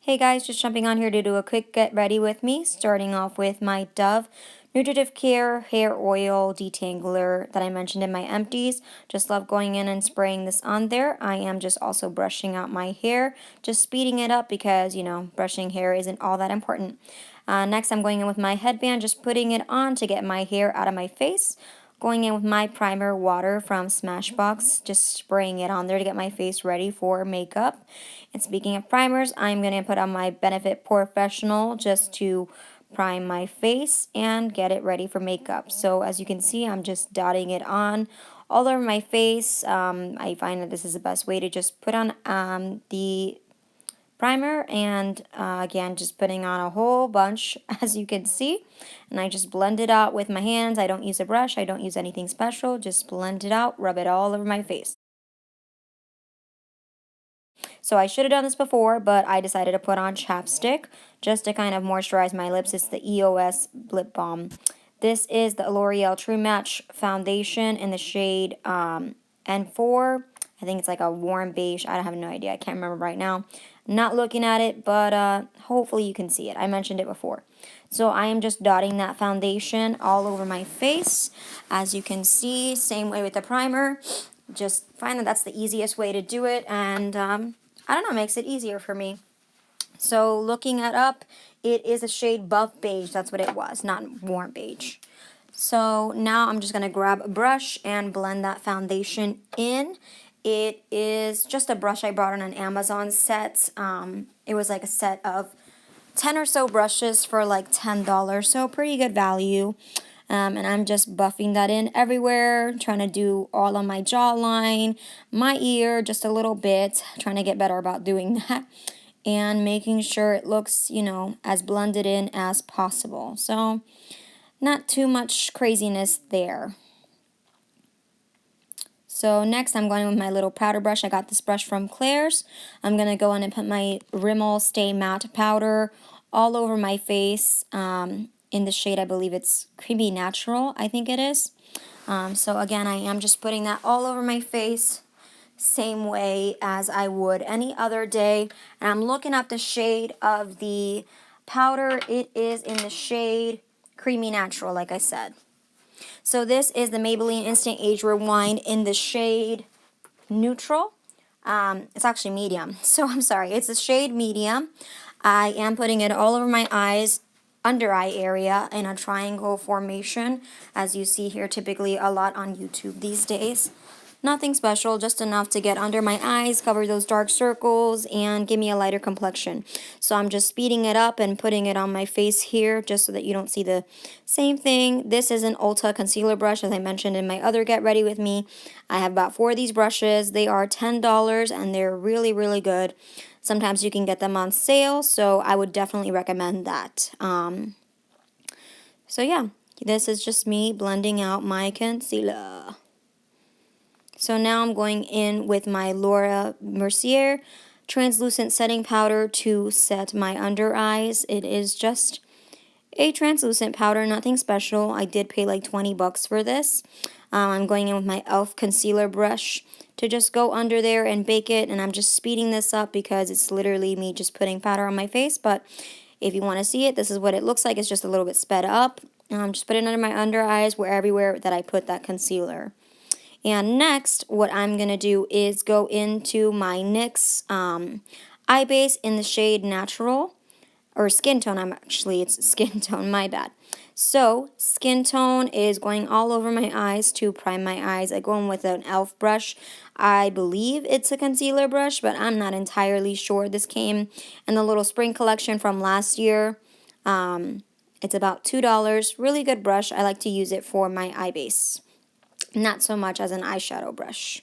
Hey guys, just jumping on here to do a quick get ready with me, starting off with my Dove Nutritive Care Hair Oil Detangler that I mentioned in my empties. Just love going in and spraying this on there. I am just also brushing out my hair, just speeding it up because, brushing hair isn't all that important. Next, I'm going in with my headband, just putting it on to get my hair out of my face. Going in with my primer water from Smashbox, just spraying it on there to get my face ready for makeup. And speaking of primers, I'm going to put on my Benefit Professional just to prime my face and get it ready for makeup. So as you can see, I'm just dotting it on all over my face. I find that this is the best way to just put on the primer, and again, just putting on a whole bunch as you can see, and I just blend it out with my hands. I don't use a brush, I don't use anything special, just blend it out, rub it all over my face. So I should have done this before, but I decided to put on chapstick just to kind of moisturize my lips. It's the EOS Lip Balm. This is the L'Oreal True Match Foundation in the shade N4. I think it's like a warm beige. I have no idea. I can't remember right now. Not looking at it, but hopefully you can see it. I mentioned it before. So I am just dotting that foundation all over my face. As you can see, same way with the primer. Just find that that's the easiest way to do it, and I don't know, makes it easier for me. So looking it up, it is a shade buff beige. That's what it was, not warm beige. So now I'm just going to grab a brush and blend that foundation in. It is just a brush I brought on an Amazon set. It was like a set of 10 or so brushes for like $10, so pretty good value. And I'm just buffing that in everywhere, trying to do all on my jawline, my ear, just a little bit, trying to get better about doing that, and making sure it looks, as blended in as possible. So not too much craziness there. So next I'm going with my little powder brush. I got this brush from Claire's. I'm going to go in and put my Rimmel Stay Matte powder all over my face in the shade, I believe it's Creamy Natural, I think it is. So again, I am just putting that all over my face, same way as I would any other day. And I'm looking at the shade of the powder. It is in the shade Creamy Natural, like I said. So this is the Maybelline Instant Age Rewind in the shade Neutral. It's actually medium, so I'm sorry. It's the shade medium. I am putting it all over my eyes, under eye area, in a triangle formation, as you see here typically a lot on YouTube these days. Nothing special, just enough to get under my eyes, cover those dark circles, and give me a lighter complexion. So I'm just speeding it up and putting it on my face here, just so that you don't see the same thing. This is an Ulta concealer brush, as I mentioned in my other Get Ready With Me. I have about 4 of these brushes. They are $10, and they're really, really good. Sometimes you can get them on sale, so I would definitely recommend that. So yeah, this is just me blending out my concealer. So now I'm going in with my Laura Mercier translucent setting powder to set my under eyes. It is just a translucent powder, nothing special. I did pay like 20 bucks for this. I'm going in with my e.l.f. concealer brush to just go under there and bake it, and I'm just speeding this up because it's literally me just putting powder on my face, but if you want to see it, this is what it looks like. It's just a little bit sped up. Just put it under my under eyes, everywhere that I put that concealer. And next, what I'm going to do is go into my NYX eye base in the shade Natural, or Skin Tone, it's Skin Tone, my bad. So, Skin Tone is going all over my eyes to prime my eyes. I go in with an e.l.f. brush. I believe it's a concealer brush, but I'm not entirely sure. This came in the little spring collection from last year. It's about $2. Really good brush. I like to use it for my eye base, not so much as an eyeshadow brush.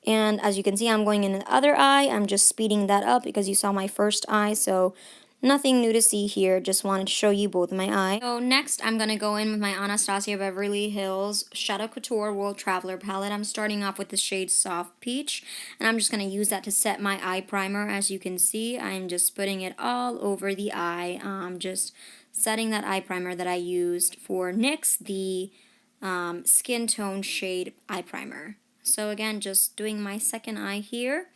And as you can see, I'm going in the other eye. I'm just speeding that up because you saw my first eye, so nothing new to see here. Just wanted to show you both my eye. So next, I'm going to go in with my Anastasia Beverly Hills Shadow Couture World Traveler palette. I'm starting off with the shade Soft Peach, and I'm just going to use that to set my eye primer. As you can see, I'm just putting it all over the eye. Just setting that eye primer that I used for NYX, the Skin Tone shade eye primer. So again, just doing my second eye here.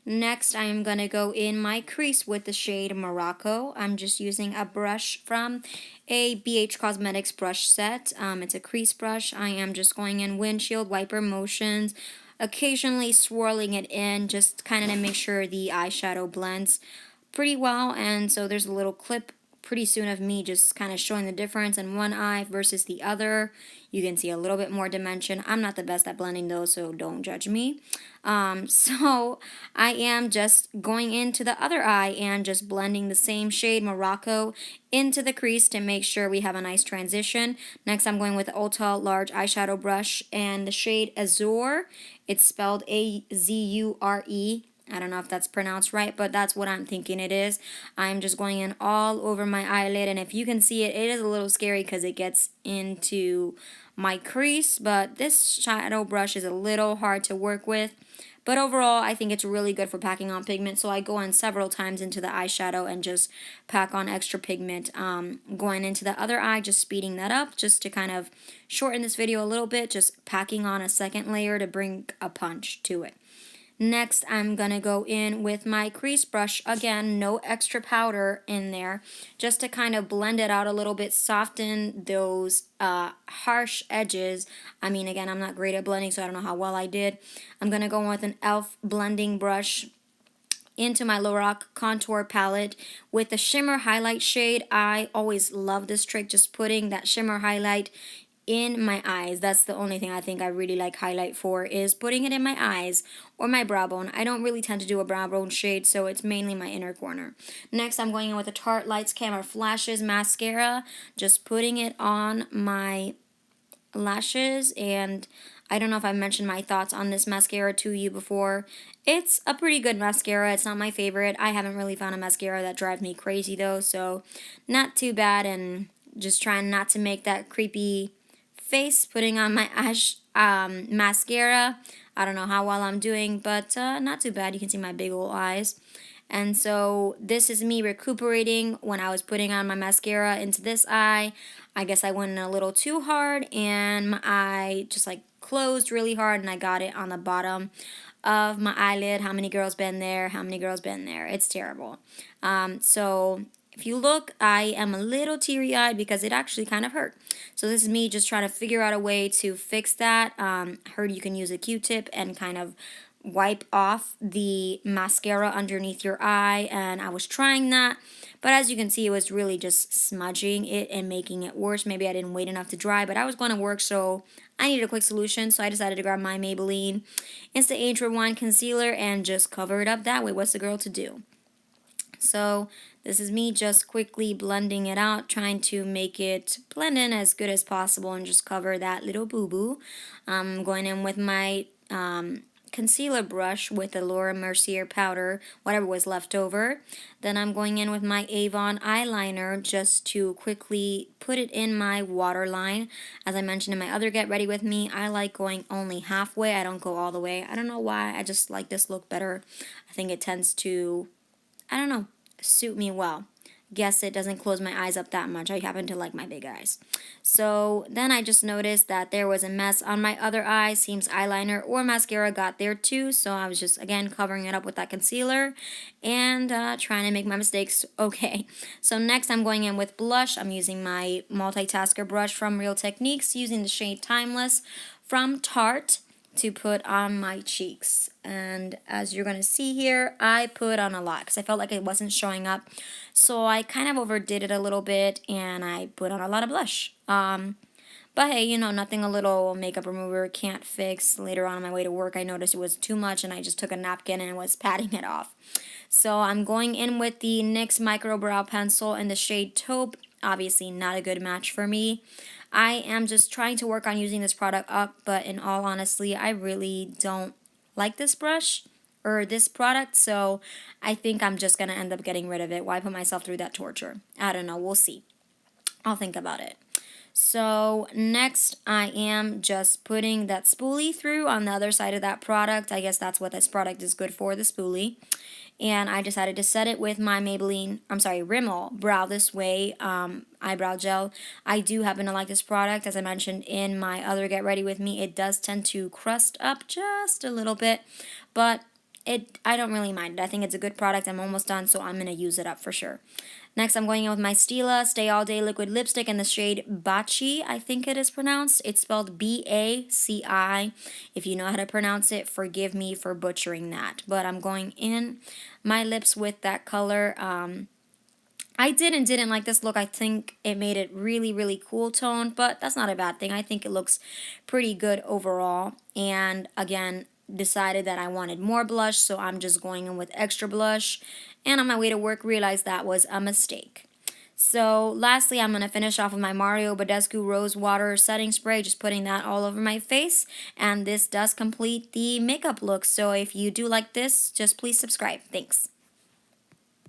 Next, I'm going to go in my crease with the shade Morocco. I'm just using a brush from a BH Cosmetics brush set. It's a crease brush. I am just going in windshield wiper motions, occasionally swirling it in, just kind of to make sure the eyeshadow blends pretty well. And so there's a little clip pretty soon of me just kind of showing the difference in one eye versus the other. You can see a little bit more dimension. I'm not the best at blending those, so don't judge me. So I am just going into the other eye and just blending the same shade Morocco into the crease to make sure we have a nice transition. Next, I'm going with the Ulta large eyeshadow brush and the shade Azure. It's spelled Azure. I don't know if that's pronounced right, but that's what I'm thinking it is. I'm just going in all over my eyelid, and if you can see it, it is a little scary because it gets into my crease, but this shadow brush is a little hard to work with. But overall, I think it's really good for packing on pigment, so I go on several times into the eyeshadow and just pack on extra pigment. Going into the other eye, just speeding that up, just to kind of shorten this video a little bit, just packing on a second layer to bring a punch to it. Next, I'm going to go in with my crease brush. Again, no extra powder in there, just to kind of blend it out a little bit, soften those harsh edges. I mean, again, I'm not great at blending, so I don't know how well I did. I'm going to go in with an e.l.f. blending brush into my Lorac contour palette with the shimmer highlight shade. I always love this trick, just putting that shimmer highlight in my eyes. That's the only thing I think I really like highlight for, is putting it in my eyes or my brow bone. I don't really tend to do a brow bone shade, so it's mainly my inner corner. Next, I'm going in with a Tarte Lights Camera Flashes mascara, just putting it on my lashes. And I don't know if I mentioned my thoughts on this mascara to you before. It's a pretty good mascara. It's not my favorite. I haven't really found a mascara that drives me crazy though, so not too bad. And just trying not to make that creepy face putting on my mascara. I don't know how well I'm doing, but not too bad. You can see my big old eyes. And so this is me recuperating when I was putting on my mascara into this eye. I guess I went in a little too hard and my eye just like closed really hard, and I got it on the bottom of my eyelid. How many girls been there? How many girls been there? It's terrible. So if you look, I am a little teary-eyed because it actually kind of hurt. So this is me just trying to figure out a way to fix that. I heard you can use a Q-tip and kind of wipe off the mascara underneath your eye, and I was trying that, but as you can see, it was really just smudging it and making it worse. Maybe I didn't wait enough to dry, but I was going to work, so I needed a quick solution, so I decided to grab my Maybelline Insta Age Rewind Concealer and just cover it up that way. What's the girl to do? So this is me just quickly blending it out, trying to make it blend in as good as possible and just cover that little boo-boo. I'm going in with my concealer brush with the Laura Mercier powder, whatever was left over. Then I'm going in with my Avon eyeliner just to quickly put it in my waterline. As I mentioned in my other Get Ready With Me, I like going only halfway. I don't go all the way. I don't know why. I just like this look better. I think it tends to, I don't know, suit me well. Guess it doesn't close my eyes up that much. I happen to like my big eyes. So then I just noticed that there was a mess on my other eye. Seems eyeliner or mascara got there too. So I was just, again, covering it up with that concealer and trying to make my mistakes okay. So next I'm going in with blush. I'm using my multitasker brush from Real Techniques, using the shade Timeless from Tarte to put on my cheeks. And as you're going to see here, I put on a lot because I felt like it wasn't showing up. So I kind of overdid it a little bit and I put on a lot of blush. But hey, you know, nothing a little makeup remover can't fix. Later on my way to work, I noticed it was too much and I just took a napkin and was patting it off. So I'm going in with the NYX Micro Brow Pencil in the shade Taupe. Obviously not a good match for me. I am just trying to work on using this product up, but in all honesty, I really don't like this brush or this product, so I think I'm just going to end up getting rid of it. Why put myself through that torture? I don't know. We'll see. I'll think about it. So next I am just putting that spoolie through on the other side of that product. I guess that's what this product is good for, the spoolie. And I decided to set it with my Rimmel Brow This Way eyebrow gel. I do happen to like this product. As I mentioned in my other Get Ready With Me, it does tend to crust up just a little bit, but I don't really mind it. I think it's a good product. I'm almost done, so I'm going to use it up for sure. Next, I'm going in with my Stila Stay All Day Liquid Lipstick in the shade Baci, I think it is pronounced. It's spelled B-A-C-I. If you know how to pronounce it, forgive me for butchering that. But I'm going in my lips with that color. I didn't like this look. I think it made it really, really cool tone, but that's not a bad thing. I think it looks pretty good overall. And again, decided that I wanted more blush, so I'm just going in with extra blush. And on my way to work, realized that was a mistake. So lastly, I'm going to finish off with my Mario Badescu Rose Water Setting Spray, just putting that all over my face. And this does complete the makeup look. So if you do like this, just please subscribe. Thanks.